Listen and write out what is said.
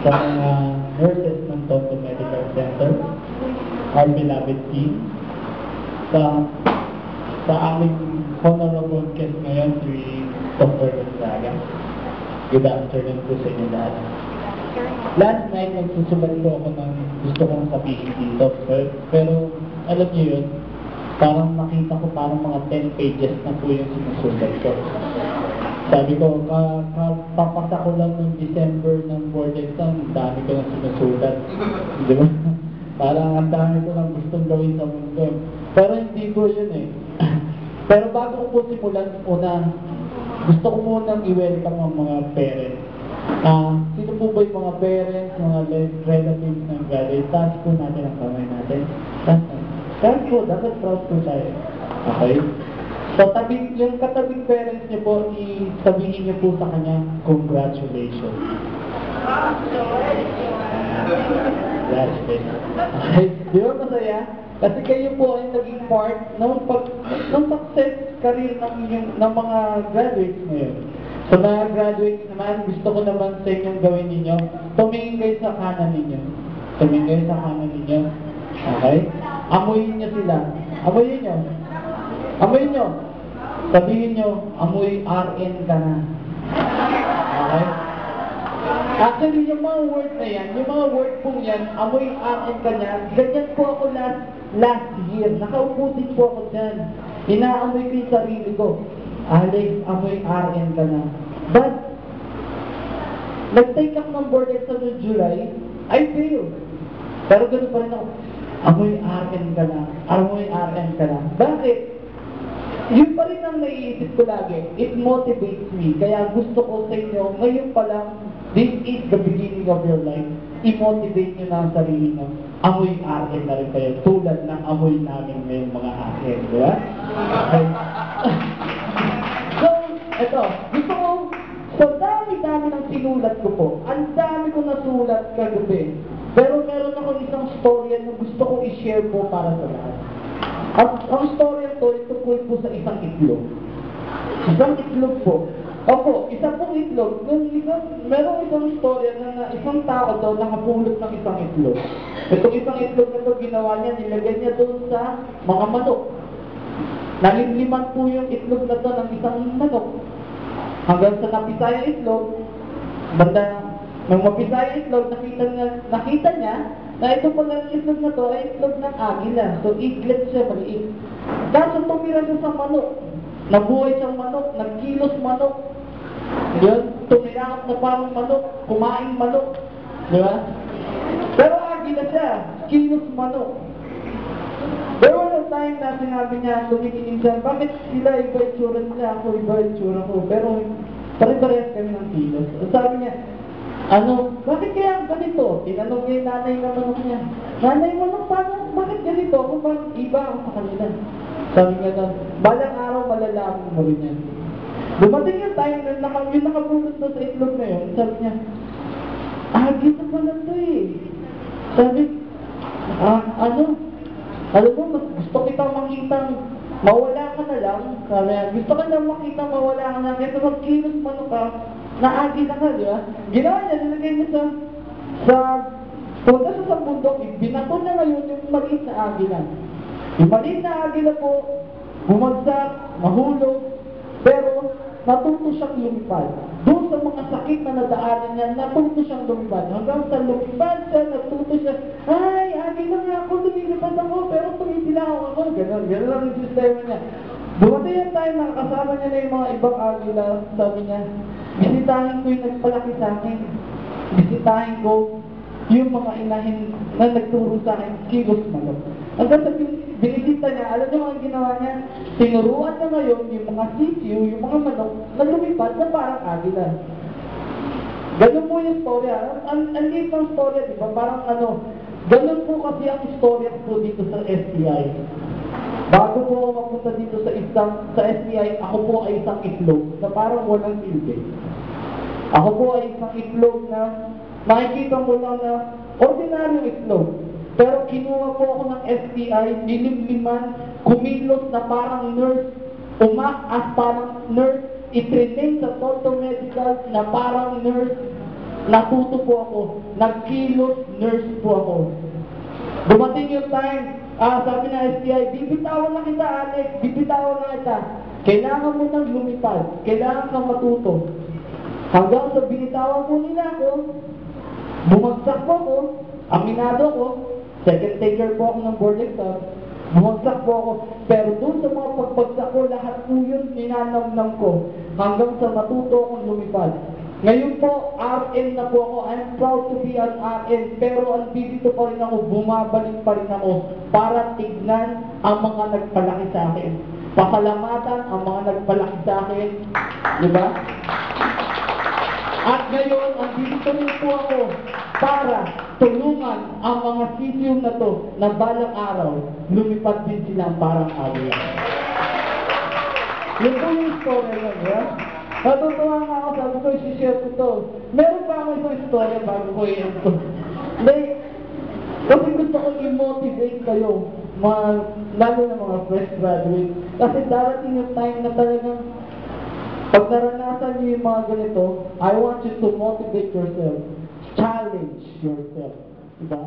sa mga nurses ng Tonto Medical Center, our beloved team, sa aming honorable guest ngayon, si Dr. Gonzaga. Good afternoon po sa inyo lahat. Last night, nagsusulat po ako ng gusto kong sabihin dito. Pero alam niyo yun, parang nakita ko parang mga 10 pages na po yung sinusulat ko. Sabi ko, papasa ko lang ng December ng board exam, ang dami ko na sinusulat. Di ba? Parang ang dami ko lang gustong gawin sa mundo. Pero hindi ko yun eh. Pero bago ko po simulan, gusto ko munang i-welcome ang mga parents. Sino po ba yung mga parents, mga relatives ng graduate? Taas po natin ang kamay natin. Taas po, dapat proud po tayo. Okay? So, yung katabing parents niyo po, sabihin niyo po sa kanya, congratulations. That's it. Okay? Di ba masaya? Kasi kayo po ay naging part ng success career ng mga graduates ngayon. So, mga graduates naman, gusto ko naman sa inyong gawin ninyo, tumingin kayo sa kanan ninyo. Tumingin kayo sa kanan ninyo. Okay? Amuyin niyo sila. Amuyin niyo. Amuyin niyo. Sabihin niyo, amoy RN ka na. Okay? Actually, yung mga word na yan, yung mga word pong yan, amoy RN ka na, ganyan po ako last year. Nakaupo din po ako dyan. Inaamoy ko yung sarili ko. Alex, amoy RN ka na. But, nag-take up ng board exam noong July, I failed. Pero gano'n pa rin ako, amoy RN ka na. Amoy RN ka na. Bakit? Yun pa rin ang naiisip ko lagi. It motivates me. Kaya gusto ko sa inyo, ngayon pa lang, this is the beginning of your life. I-motivate nyo na ang sarili nyo. Amoy RN na rin kayo. Tulad ng amoy namin ngayong mga RN. Di ba? Okay. So, eto. Gusto ko, so dami-dami ng sinulat ko po. Ang dami ko nasulat kagabi. Pero meron akong isang storya na gusto ko i-share po para sa lahat. At ang storya to, tungkol po sa isang itlog. Isang itlog po. Opo, isa pong itlog. Merong isang storya na isang tao daw nakapulot ng isang itlog. Itong isang itlog na ito, ginawa niya, nilagay niya doon sa mga manok. Nalimliman po yung itlog na ito ng isang manok. Hanggang sa napisa yung itlog, nung mapisa yung itlog, nakita niya na ito pala yung itlog na to ay itlog ng agila. So, eaglet siya, maliit. Kaso tumira siya sa manok. Nabuhay siyang manok, nagkilos manok. Yun, tumirap na parang manok, kumain manok. Di ba? Pero agila siya, kilos manok. Pero walang time na sinabi niya, tumitingin siya, bakit sila iba itsura nila, ako iba itsura ko. Pero pare-parehas kami ng kilos. Sabi niya, bakit kaya ganito? Tinanong niya yung nanay na manok niya. Nanay manok, bakit ganito? Kung bakit iba ako sa kanila? Sabi niya doon, balang araw malalaman mo rin yan. Dumating yung time na yung nakapulot na sa itlog na yun, sabi niya, gito pala to eh. Sabi, alam mo, mas gusto kitang makitang mawala ka na lang. Sabi niya, gusto ka lang makitang mawala ka na lang. Kaya magkilos manok ka, naagi na ka, di ba? Ginawa niya, nilagay niya punta siya sa bundok, binato niya ngayon yung maliit na agila. Yung maliit na agila po, bumagsak, mahulog, pero natuto siyang lumipad. Doon sa mga sakit na nadaanan niya, natuto siyang lumipad. Hanggang sa lumipad siya, natuto siya, ay, agila nga ako, lumilipad ako, pero tumitilaw ako. Ganun lang yung sistema niya. Dumating yung time na kasama niya na yung mga ibang agila, sabi niya, bisitahin ko yung nagpalaki sa akin. Bisitahin ko yung mga inahin na nagturo sa akin, kilos manok. Hanggang sa binisita niya, alam niyo ang ginawa niya? Tinuruan na ngayon yung mga sisiyo, yung mga manok, na lumipad na parang agila. Ganun po yung storya. Ang liit ng storya, di ba? Parang ganun po kasi ang storya po dito sa STI. Bago po ako mapunta dito sa STI, ako po ay isang itlog na parang walang silbi. Ako po ay isang itlog na makikita mo lang na ordinaryong itlog. Pero kinuha po ako ng STI, nilimliman, kumilos na parang nurse, umakas parang nurse, itrinain sa Tonto Medical na parang nurse, natuto po ako, nagkilos nurse po ako. Dumating yung time, sabi na STI, bibitawan na kita Alex, bibitawan na kita. Kailangan mo nang lumipad, kailangan kang matuto. Hanggang sa binitawan po nila ako, bumagsak po ako, aminado ako, second taker po ako ng board exam, bumagsak po ako, pero doon sa mga pagbagsak ko, lahat po yun ninanamnam ko, hanggang sa matuto akong lumipad. Ngayon po, RN na po ako. I'm proud to be an RN. Pero andito pa rin ako, bumabalik pa rin ako para tignan ang mga nagpalaki sa akin. Pasalamatan ang mga nagpalaki sa akin. Di ba? At ngayon, andito rin po ako para tulungan ang mga sisiw na to na balang araw, lumipad din silang parang alien. Yun po yung story nun, yeah? Natutuwa nga ako, sabi ko, i-share ko to. Meron pa ako isang story bago ko i-ento. Hindi, kasi gusto ko i-motivate kayo, lalo na mga fresh graduate. Kasi darating yung time na talagang, pag naranasan niyo yung mga ganito, I want you to motivate yourself. Challenge yourself. Diba?